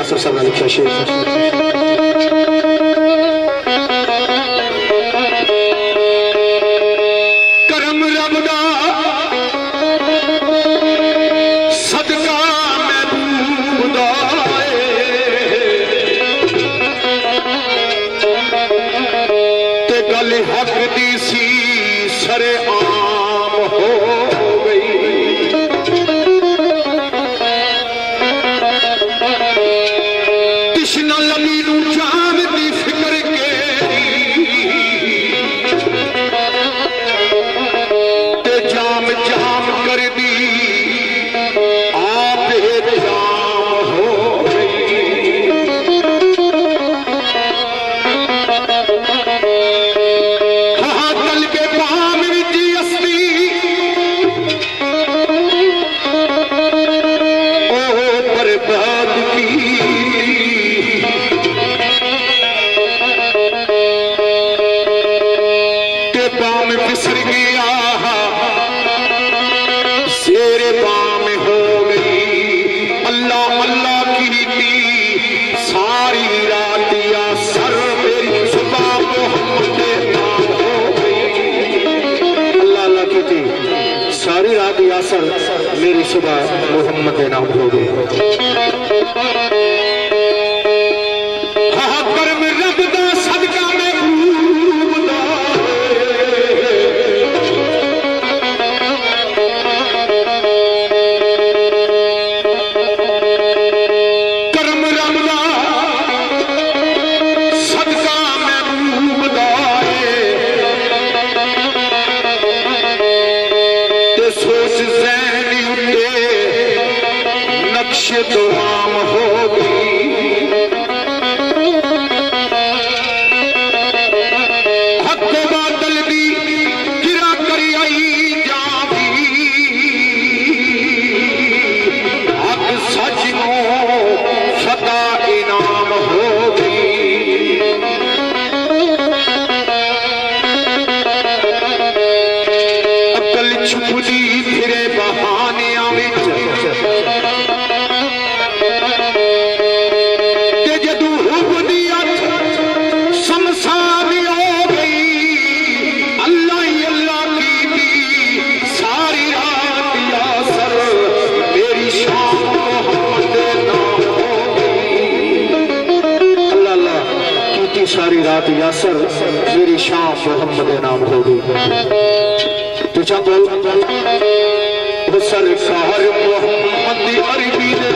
यासर साहब ने लिखा शेर। करम रब दा सदका महबूब दा ते गल हक दी सी सरे आम हो गई। कृष्ण लगी नू जान दी फिक्र के ते जाम जाम कर दी आप जाम हो गई। हाँ कल के बाम विच असली ओ बर्बाद की के बाम बिसर गया शेर बाम हो गई। अल्लाह अल्लाह की थी सारी रात या सर मेरी सुबह मोहम्मद नाम हो गई। अल्लाह अल्लाह की थी सारी रात या सर मेरी सुबह मोहम्मद नाम हो गई। हाँ करम रब दा सदका महबूब दा करम रब दा सदका महबूब दा ते सोच ज़हनी उते नक्श तो आम हो गई। हक बादल दी गिरा करी आई जावी हक सच नो फता इनाम हो गई। अकल छुपदी फिरे बहानियां विच ते जदू हुबदी अख शमशानी हो गई। अल्लाह ही अल्लाह की दी सारी रात या सर मेरी शाम मोहम्मद नाम हो गई। अल्लाह अल्लाह की थी सारी रात या सर मेरी शाम मोहम्मद नाम हो गई। तो चंगो सरकार मोहम्मद अरबी ने